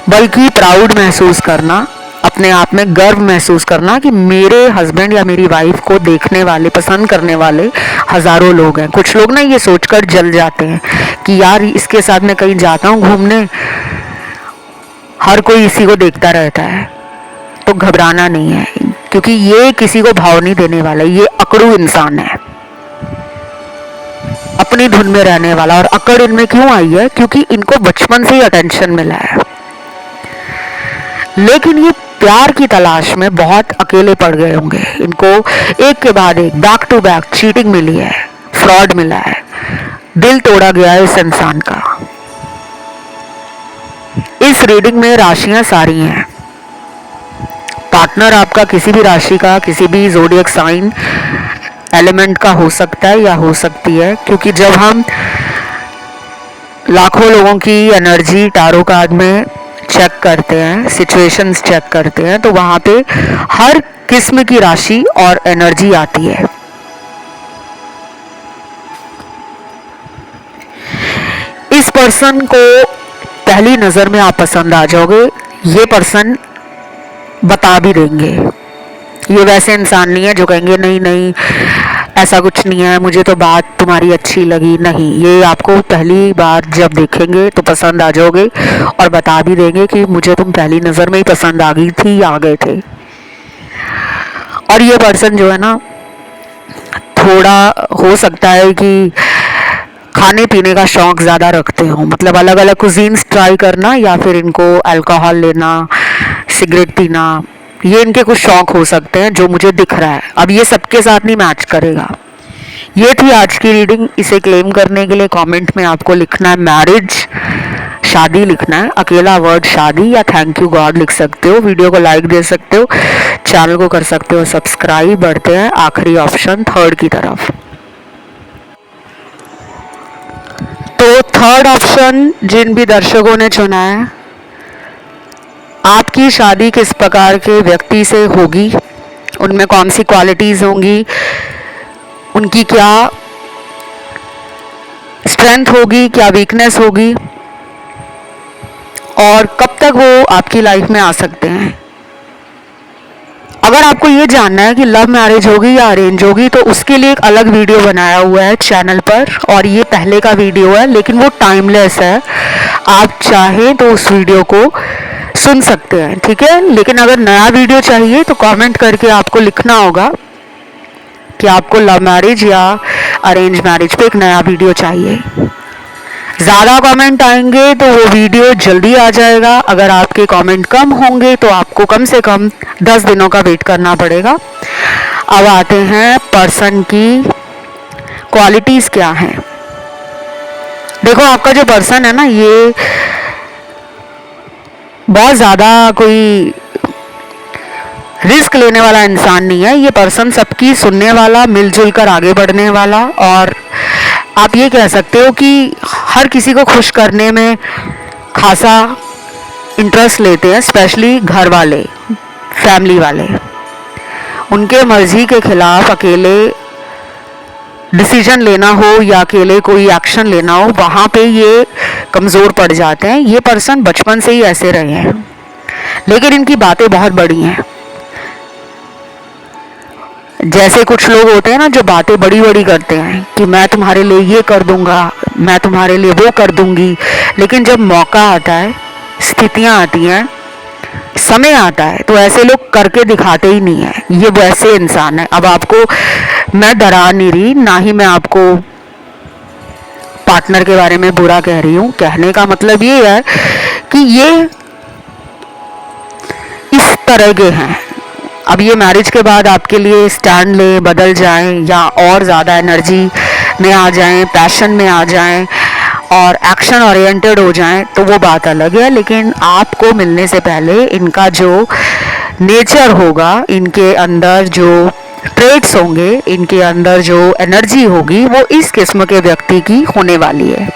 बल्कि प्राउड महसूस करना, अपने आप में गर्व महसूस करना कि मेरे हस्बैंड या मेरी वाइफ को देखने वाले, पसंद करने वाले हजारों लोग हैं। कुछ लोग ना ये सोचकर जल जाते हैं कि यार इसके साथ मैं कहीं जाता हूँ घूमने, हर कोई इसी को देखता रहता है। तो घबराना नहीं है, क्योंकि ये किसी को भाव नहीं देने वाला, ये अकड़ू इंसान है, अपनी धुन में रहने वाला। और अकड़ इनमें क्यों आई है? क्योंकि इनको बचपन से ही अटेंशन मिला है, लेकिन ये प्यार की तलाश में बहुत अकेले पड़ गए होंगे। इनको एक के बाद एक, बैक टू बैक चीटिंग मिली है, फ्रॉड मिला है, दिल तोड़ा गया है इस इंसान का। इस रीडिंग में राशियां सारी हैं। पार्टनर आपका किसी भी राशि का, किसी भी ज़ोडिएक साइन एलिमेंट का हो सकता है या हो सकती है, क्योंकि जब हम लाखों लोगों की एनर्जी टारो कार्ड में चेक करते हैं, सिचुएशंस चेक करते हैं, तो वहां पे हर किस्म की राशि और एनर्जी आती है। इस पर्सन को पहली नजर में आप पसंद आ जाओगे। ये पर्सन बता भी देंगे। ये वैसे इंसान नहीं है जो कहेंगे नहीं नहीं ऐसा कुछ नहीं है, मुझे तो बात तुम्हारी अच्छी लगी। नहीं, ये आपको पहली बार जब देखेंगे तो पसंद आ जाओगे और बता भी देंगे कि मुझे तुम पहली नज़र में ही पसंद आ गई थी या आ गए थे। और ये पर्सन जो है ना, थोड़ा हो सकता है कि खाने पीने का शौक ज़्यादा रखते हो, मतलब अलग अलग कुजीन्स ट्राई करना, या फिर इनको अल्कोहल लेना, सिगरेट पीना, ये इनके कुछ शौक हो सकते हैं जो मुझे दिख रहा है। अब ये सबके साथ नहीं मैच करेगा। ये थी आज की रीडिंग। इसे क्लेम करने के लिए कमेंट में आपको लिखना है मैरिज, शादी लिखना है, अकेला वर्ड शादी, या थैंक यू गॉड लिख सकते हो। वीडियो को लाइक दे सकते हो, चैनल को कर सकते हो सब्सक्राइब। बढ़ते हैं आखिरी ऑप्शन थर्ड की तरफ। तो थर्ड ऑप्शन जिन भी दर्शकों ने चुना है, आपकी शादी किस प्रकार के व्यक्ति से होगी, उनमें कौन सी क्वालिटीज़ होंगी, उनकी क्या स्ट्रेंथ होगी, क्या वीकनेस होगी, और कब तक वो आपकी लाइफ में आ सकते हैं। अगर आपको ये जानना है कि लव मैरिज होगी या अरेंज होगी, तो उसके लिए एक अलग वीडियो बनाया हुआ है चैनल पर, और ये पहले का वीडियो है लेकिन वो टाइमलेस है। आप चाहें तो उस वीडियो को सुन सकते हैं, ठीक है। लेकिन अगर नया वीडियो चाहिए तो कमेंट करके आपको लिखना होगा कि आपको लव मैरिज या अरेंज मैरिज पे एक नया वीडियो चाहिए। ज़्यादा कमेंट आएंगे तो वो वीडियो जल्दी आ जाएगा। अगर आपके कमेंट कम होंगे तो आपको कम से कम 10 दिनों का वेट करना पड़ेगा। अब आते हैं पर्सन की क्वालिटीज़ क्या हैं। देखो, आपका जो पर्सन है ना, ये बहुत ज़्यादा कोई रिस्क लेने वाला इंसान नहीं है। ये पर्सन सबकी सुनने वाला, मिलजुल कर आगे बढ़ने वाला, और आप ये कह सकते हो कि हर किसी को खुश करने में खासा इंटरेस्ट लेते हैं, स्पेशली घर वाले, फैमिली वाले। उनके मर्जी के खिलाफ अकेले डिसीजन लेना हो या अकेले कोई एक्शन लेना हो, वहाँ पे ये कमज़ोर पड़ जाते हैं। ये पर्सन बचपन से ही ऐसे रहे हैं, लेकिन इनकी बातें बहुत बड़ी हैं। जैसे कुछ लोग होते हैं ना, जो बातें बड़ी बड़ी करते हैं कि मैं तुम्हारे लिए ये कर दूंगा, मैं तुम्हारे लिए वो कर दूंगी, लेकिन जब मौका आता है, स्थितियां आती हैं, समय आता है, तो ऐसे लोग करके दिखाते ही नहीं है। ये वैसे इंसान है। अब आपको मैं डरा नहीं रही, ना ही मैं आपको पार्टनर के बारे में बुरा कह रही हूँ। कहने का मतलब ये है कि ये इस तरह के हैं। अब ये मैरिज के बाद आपके लिए स्टैंड ले, बदल जाएं, या और ज़्यादा एनर्जी में आ जाएं, पैशन में आ जाएं और एक्शन ओरिएंटेड हो जाएं, तो वो बात अलग है। लेकिन आपको मिलने से पहले इनका जो नेचर होगा, इनके अंदर जो ट्रेट्स होंगे, इनके अंदर जो एनर्जी होगी, वो इस किस्म के व्यक्ति की होने वाली है।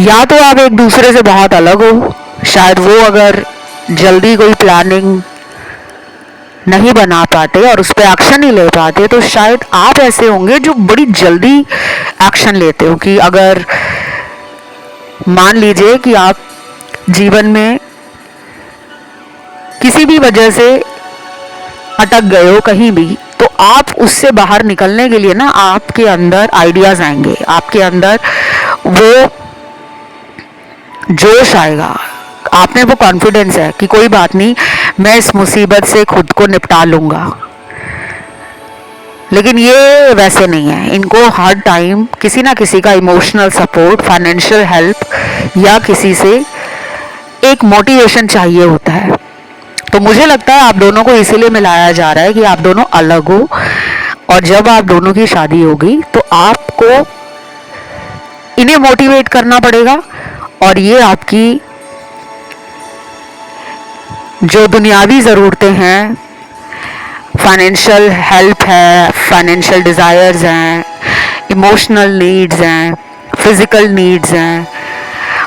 या तो आप एक दूसरे से बहुत अलग हो, शायद वो अगर जल्दी कोई प्लानिंग नहीं बना पाते और उस पर एक्शन नहीं ले पाते, तो शायद आप ऐसे होंगे जो बड़ी जल्दी एक्शन लेते हो। कि अगर मान लीजिए कि आप जीवन में किसी भी वजह से अटक गए हो कहीं भी, तो आप उससे बाहर निकलने के लिए ना, आपके अंदर आइडियाज आएंगे, आपके अंदर वो जोश आएगा, आप में वो कॉन्फिडेंस है कि कोई बात नहीं, मैं इस मुसीबत से खुद को निपटा लूंगा। लेकिन ये वैसे नहीं है। इनको हर टाइम किसी ना किसी का इमोशनल सपोर्ट, फाइनेंशियल हेल्प, या किसी से एक मोटिवेशन चाहिए होता है। तो मुझे लगता है आप दोनों को इसीलिए मिलाया जा रहा है कि आप दोनों अलग हो, और जब आप दोनों की शादी होगी तो आपको इन्हें मोटिवेट करना पड़ेगा, और ये आपकी जो दुनियावी ज़रूरतें हैं, फाइनेंशियल हेल्प है, फाइनेंशियल डिज़ायर्स हैं, इमोशनल नीड्स हैं, फिज़िकल नीड्स हैं,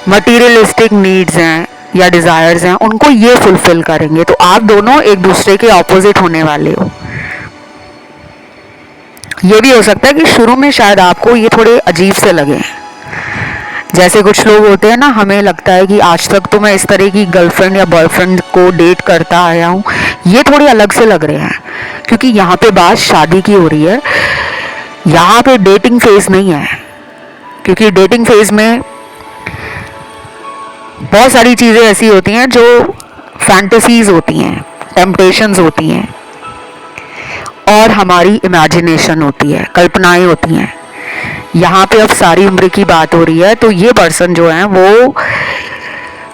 मटीरियलिस्टिक नीड्स हैं या डिज़ायर्स हैं, उनको ये फुलफिल करेंगे। तो आप दोनों एक दूसरे के ऑपोजिट होने वाले हो। ये भी हो सकता है कि शुरू में शायद आपको ये थोड़े अजीब से लगे। जैसे कुछ लोग होते हैं ना, हमें लगता है कि आज तक तो मैं इस तरह की गर्लफ्रेंड या बॉयफ्रेंड को डेट करता आया हूँ, ये थोड़े अलग से लग रहे हैं, क्योंकि यहाँ पे बात शादी की हो रही है। यहाँ पे डेटिंग फेज नहीं है, क्योंकि डेटिंग फेज में बहुत सारी चीज़ें ऐसी होती हैं जो फैंटेसीज होती हैं, टेम्पटेशंस होती हैं, और हमारी इमेजिनेशन होती है, कल्पनाएं होती हैं। यहाँ पे अब सारी उम्र की बात हो रही है। तो ये पर्सन जो है वो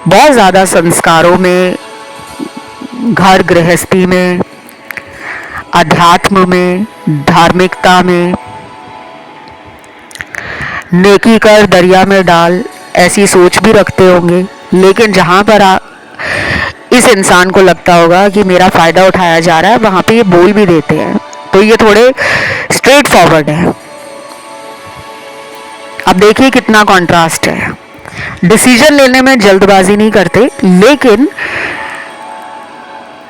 बहुत ज़्यादा संस्कारों में, घर गृहस्थी में, अध्यात्म में, धार्मिकता में नेकी कर दरिया में डाल, ऐसी सोच भी रखते होंगे। लेकिन जहाँ पर इस इंसान को लगता होगा कि मेरा फ़ायदा उठाया जा रहा है, वहाँ पे ये बोल भी देते हैं। तो ये थोड़े स्ट्रेट फॉरवर्ड है। अब देखिए कितना कॉन्ट्रास्ट है। डिसीजन लेने में जल्दबाजी नहीं करते, लेकिन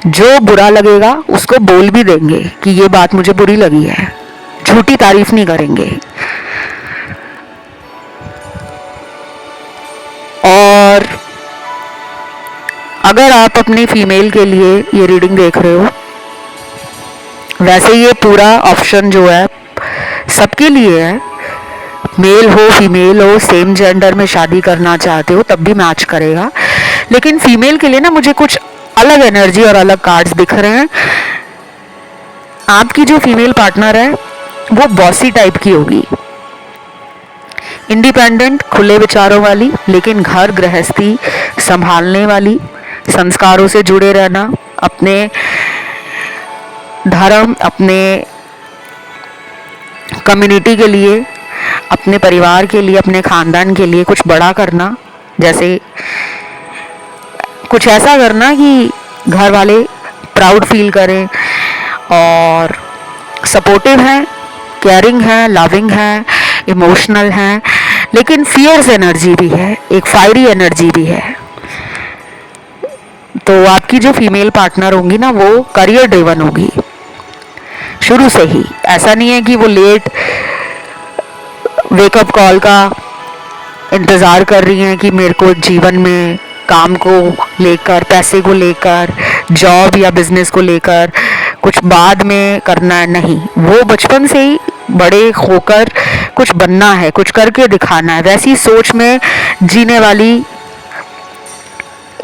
जो बुरा लगेगा उसको बोल भी देंगे कि ये बात मुझे बुरी लगी है। झूठी तारीफ नहीं करेंगे। और अगर आप अपनी फीमेल के लिए ये रीडिंग देख रहे हो, वैसे ये पूरा ऑप्शन जो है सबके लिए है। मेल हो फीमेल हो, सेम जेंडर में शादी करना चाहते हो तब भी मैच करेगा। लेकिन फीमेल के लिए ना मुझे कुछ अलग एनर्जी और अलग कार्ड्स दिख रहे हैं। आपकी जो फीमेल पार्टनर है वो बॉसी टाइप की होगी, इंडिपेंडेंट, खुले विचारों वाली, लेकिन घर गृहस्थी संभालने वाली, संस्कारों से जुड़े रहना, अपने धर्म, अपने कम्युनिटी के लिए, अपने परिवार के लिए, अपने खानदान के लिए कुछ बड़ा करना। जैसे कुछ ऐसा करना कि घर वाले प्राउड फील करें, और सपोर्टिव हैं, केयरिंग हैं, लविंग हैं, इमोशनल हैं, लेकिन फियर्स एनर्जी भी है, एक फायरी एनर्जी भी है। तो आपकी जो फीमेल पार्टनर होंगी ना वो करियर ड्रिवन होगी शुरू से ही। ऐसा नहीं है कि वो लेट वेकअप कॉल का इंतज़ार कर रही हैं कि मेरे को जीवन में काम को लेकर, पैसे को लेकर, जॉब या बिजनेस को लेकर कुछ बाद में करना है। नहीं, वो बचपन से ही बड़े होकर कुछ बनना है, कुछ करके दिखाना है, वैसी सोच में जीने वाली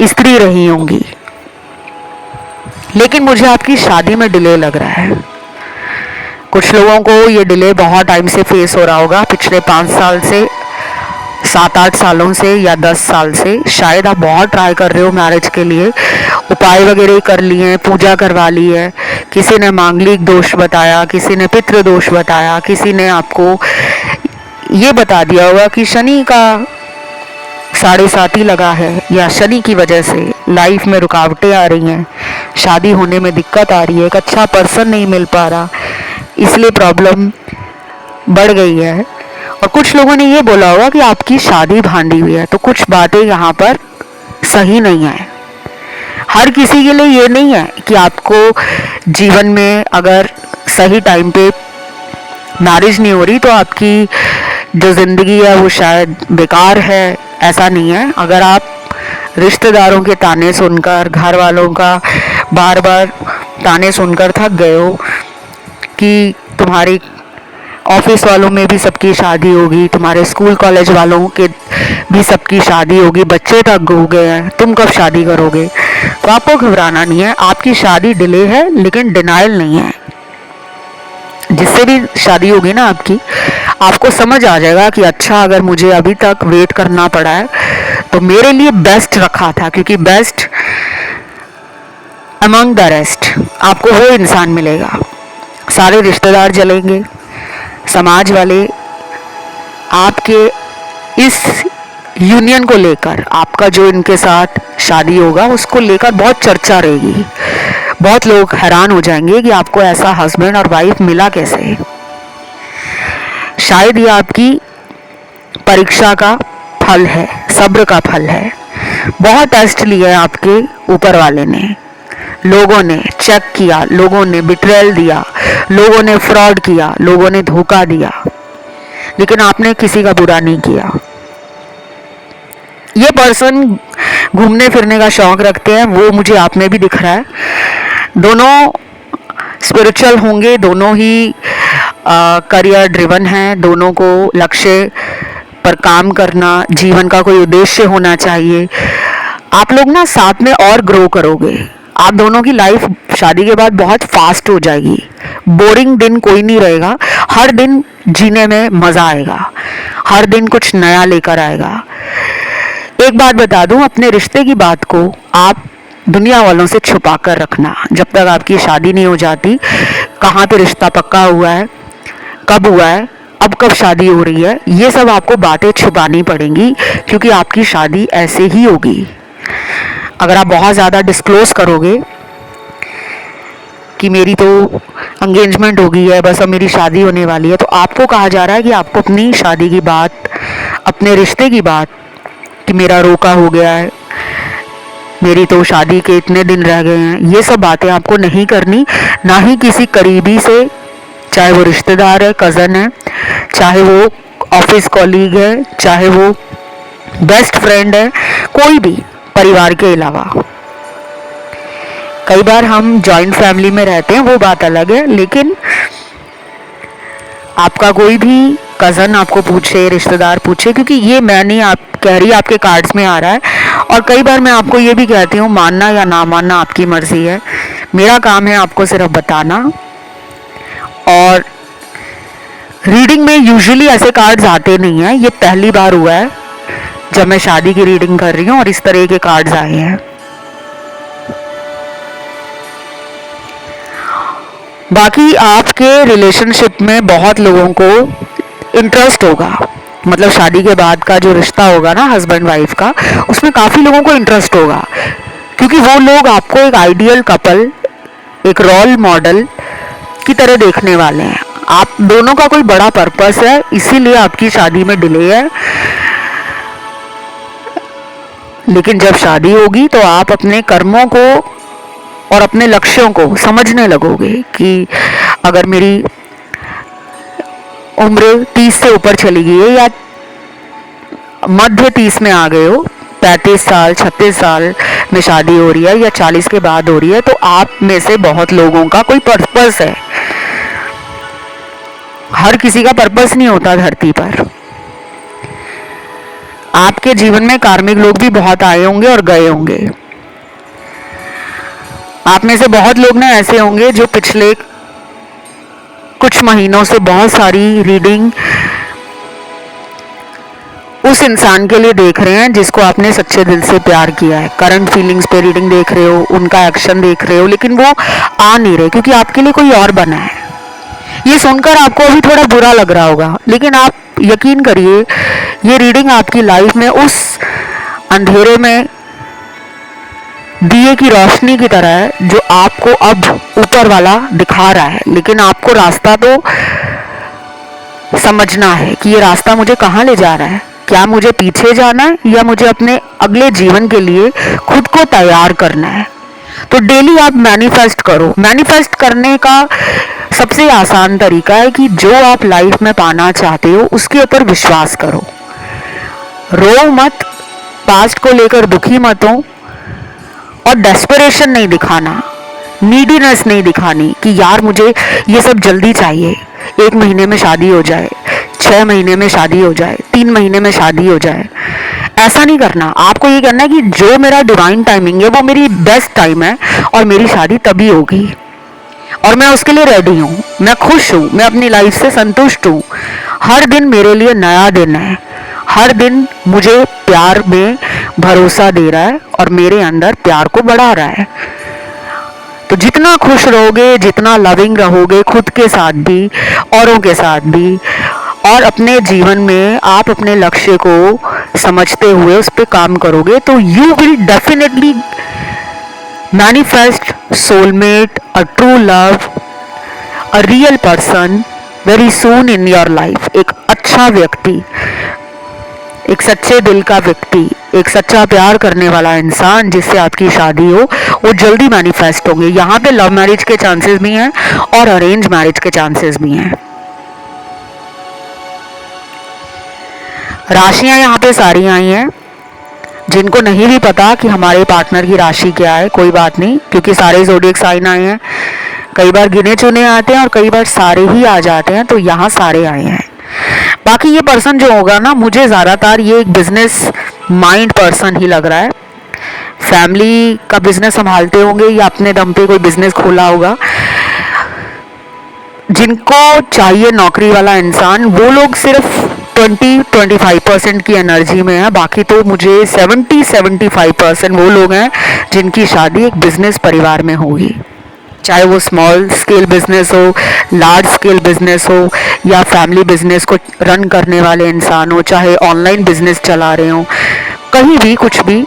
स्त्री रही होंगी। लेकिन मुझे आपकी शादी में डिले लग रहा है। कुछ लोगों को ये डिले बहुत टाइम से फेस हो रहा होगा, पिछले 5 साल से, 7-8 सालों से या 10 साल से। शायद आप बहुत ट्राई कर रहे हो मैरिज के लिए, उपाय वगैरह कर लिए हैं, पूजा करवा ली है, किसी ने मांगलिक दोष बताया, किसी ने पितृ दोष बताया, किसी ने आपको ये बता दिया होगा कि शनि का 7.5 लगा है, या शनि की वजह से लाइफ में रुकावटें आ रही हैं, शादी होने में दिक्कत आ रही है, एक अच्छा पर्सन नहीं मिल पा रहा, इसलिए प्रॉब्लम बढ़ गई है। और कुछ लोगों ने ये बोला होगा कि आपकी शादी भांडी हुई है। तो कुछ बातें यहाँ पर सही नहीं है। हर किसी के लिए ये नहीं है कि आपको जीवन में अगर सही टाइम पे मैरिज नहीं हो रही तो आपकी जो ज़िंदगी है वो शायद बेकार है। ऐसा नहीं है। अगर आप रिश्तेदारों के ताने सुनकर, घर वालों का बार बार ताने सुनकर थक गए हो कि तुम्हारी ऑफिस वालों में भी सबकी शादी होगी, तुम्हारे स्कूल कॉलेज वालों के भी सबकी शादी होगी, बच्चे तक हो गए हैं, तुम कब शादी करोगे, तो आपको घबराना नहीं है। आपकी शादी डिले है लेकिन डिनाइल नहीं है। जिससे भी शादी होगी ना आपकी, आपको समझ आ जाएगा कि अच्छा अगर मुझे अभी तक वेट करना पड़ा है तो मेरे लिए बेस्ट रखा था, क्योंकि बेस्ट अमंग द रेस्ट आपको वो इंसान मिलेगा। सारे रिश्तेदार जलेंगे, समाज वाले आपके इस यूनियन को लेकर, आपका जो इनके साथ शादी होगा उसको लेकर बहुत चर्चा रहेगी। बहुत लोग हैरान हो जाएंगे कि आपको ऐसा हस्बैंड और वाइफ मिला कैसे। शायद ये आपकी परीक्षा का फल है, सब्र का फल है। बहुत टेस्ट लिए आपके ऊपर वाले ने, लोगों ने चेक किया, लोगों ने बिट्रेयल दिया, लोगों ने फ्रॉड किया, लोगों ने धोखा दिया, लेकिन आपने किसी का बुरा नहीं किया। ये पर्सन घूमने फिरने का शौक रखते हैं, वो मुझे आप में भी दिख रहा है। दोनों स्पिरिचुअल होंगे, दोनों ही करियर ड्रिवन हैं, दोनों को लक्ष्य पर काम करना, जीवन का कोई उद्देश्य होना चाहिए। आप लोग ना साथ में और ग्रो करोगे। आप दोनों की लाइफ शादी के बाद बहुत फास्ट हो जाएगी। बोरिंग दिन कोई नहीं रहेगा। हर दिन जीने में मज़ा आएगा, हर दिन कुछ नया लेकर आएगा। एक बात बता दूं, अपने रिश्ते की बात को आप दुनिया वालों से छुपा कर रखना। जब तक आपकी शादी नहीं हो जाती, कहाँ पे रिश्ता पक्का हुआ है, कब हुआ है, अब कब शादी हो रही है, ये सब आपको बातें छुपानी पड़ेंगी, क्योंकि आपकी शादी ऐसे ही होगी। अगर आप बहुत ज़्यादा डिस्क्लोज करोगे कि मेरी तो एंगेजमेंट हो गई है, बस अब मेरी शादी होने वाली है, तो आपको कहा जा रहा है कि आपको अपनी शादी की बात, अपने रिश्ते की बात, कि मेरा रोका हो गया है, मेरी तो शादी के इतने दिन रह गए हैं, ये सब बातें आपको नहीं करनी, ना ही किसी करीबी से, चाहे वो रिश्तेदार है, कज़न है, चाहे वो ऑफिस कॉलीग है, चाहे वो बेस्ट फ्रेंड है, कोई भी परिवार के अलावा। कई बार हम जॉइंट फैमिली में रहते हैं, वो बात अलग है, लेकिन आपका कोई भी कज़न आपको पूछे, रिश्तेदार पूछे, क्योंकि ये मैं नहीं आप कह रही, आपके कार्ड्स में आ रहा है। और कई बार मैं आपको ये भी कहती हूँ, मानना या ना मानना आपकी मर्जी है, मेरा काम है आपको सिर्फ बताना। और रीडिंग में यूजुअली ऐसे कार्ड्स आते नहीं हैं, ये पहली बार हुआ है जब मैं शादी की रीडिंग कर रही हूँ और इस तरह के कार्ड्स आए हैं। बाकी आपके रिलेशनशिप में बहुत लोगों को इंटरेस्ट होगा, मतलब शादी के बाद का जो रिश्ता होगा ना हस्बैंड वाइफ का, उसमें काफ़ी लोगों को इंटरेस्ट होगा, क्योंकि वो लोग आपको एक आइडियल कपल, एक रोल मॉडल की तरह देखने वाले हैं। आप दोनों का कोई बड़ा पर्पस है, इसीलिए आपकी शादी में डिले है। लेकिन जब शादी होगी तो आप अपने कर्मों को और अपने लक्ष्यों को समझने लगोगे कि अगर मेरी उम्र 30 से ऊपर चली गई है, या मध्य 30 में आ गए हो, 35 साल 36 साल में शादी हो रही है, या 40 के बाद हो रही है, तो आप में से बहुत लोगों का कोई पर्पस है। हर किसी का पर्पस नहीं होता धरती पर। आपके जीवन में कार्मिक लोग भी बहुत आए होंगे और गए होंगे। आप में से बहुत लोग ना ऐसे होंगे जो पिछले कुछ महीनों से बहुत सारी रीडिंग उस इंसान के लिए देख रहे हैं जिसको आपने सच्चे दिल से प्यार किया है। करंट फीलिंग्स पे रीडिंग देख रहे हो, उनका एक्शन देख रहे हो, लेकिन वो आ नहीं रहे क्योंकि आपके लिए कोई और बना है। ये सुनकर आपको अभी थोड़ा बुरा लग रहा होगा, लेकिन आप यकीन करिए, ये रीडिंग आपकी लाइफ में उस अंधेरे में दिए की रोशनी की तरह है जो आपको अब ऊपर वाला दिखा रहा है। लेकिन आपको रास्ता तो समझना है कि ये रास्ता मुझे कहाँ ले जा रहा है। क्या मुझे पीछे जाना है या मुझे अपने अगले जीवन के लिए खुद को तैयार करना है। तो डेली आप मैनिफेस्ट करो। मैनिफेस्ट करने का सबसे आसान तरीका है कि जो आप लाइफ में पाना चाहते हो उसके ऊपर विश्वास करो। रो मत, पास्ट को लेकर दुखी मत हो, और डेस्परेशन नहीं दिखाना, नीडीनेस नहीं दिखानी कि यार मुझे ये सब जल्दी चाहिए, 1 महीने में शादी हो जाए, 6 महीने में शादी हो जाए, 3 महीने में शादी हो जाए। ऐसा नहीं करना। आपको ये करना है कि जो मेरा डिवाइन टाइमिंग है वो मेरी बेस्ट टाइम है और मेरी शादी तभी होगी और मैं उसके लिए रेडी हूँ, मैं खुश हूँ, मैं अपनी लाइफ से संतुष्ट हूँ। हर दिन मेरे लिए नया दिन है, हर दिन मुझे प्यार में भरोसा दे रहा है और मेरे अंदर प्यार को बढ़ा रहा है। तो जितना खुश रहोगे, जितना लविंग रहोगे, खुद के साथ भी, औरों के साथ भी, और अपने जीवन में आप अपने लक्ष्य को समझते हुए उस पर काम करोगे, तो you will definitely manifest soulmate, a true love, a real person very soon in your life. एक अच्छा व्यक्ति, एक सच्चे दिल का व्यक्ति, एक सच्चा प्यार करने वाला इंसान जिससे आपकी शादी हो, वो जल्दी मैनिफेस्ट होंगे। यहाँ पे लव मैरिज के चांसेस भी हैं और अरेंज मैरिज के चांसेस भी हैं। राशियां यहाँ पे सारी आई हैं। जिनको नहीं भी पता कि हमारे पार्टनर की राशि क्या है, कोई बात नहीं, क्योंकि सारे ज़ोडिएक साइन आए हैं। कई बार गिने चुने आते हैं और कई बार सारे ही आ जाते हैं, तो यहाँ सारे आए हैं। बाकी ये पर्सन जो होगा ना, मुझे ज़्यादातर ये एक बिजनेस माइंड पर्सन ही लग रहा है। फैमिली का बिजनेस संभालते होंगे या अपने दम पे कोई बिजनेस खोला होगा। जिनको चाहिए नौकरी वाला इंसान, वो लोग सिर्फ 20-25% की एनर्जी में है। बाकी तो मुझे 70-75% वो लोग हैं जिनकी शादी एक बिजनेस परिवार में होगी, चाहे वो स्मॉल स्केल बिजनेस हो, लार्ज स्केल बिजनेस हो, या फैमिली बिजनेस को रन करने वाले इंसान हो, चाहे ऑनलाइन बिजनेस चला रहे हो, कहीं भी कुछ भी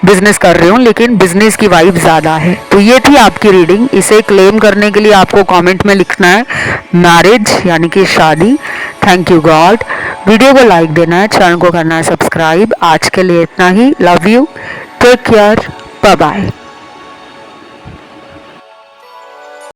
बिजनेस कर रहे हो, लेकिन बिजनेस की वाइब ज़्यादा है। तो ये थी आपकी रीडिंग। इसे क्लेम करने के लिए आपको कमेंट में लिखना है मैरिज यानी कि शादी। Thank you God. वीडियो को लाइक देना है, चैनल को करना है सब्सक्राइब। आज के लिए इतना ही। Love you, take care, bye bye.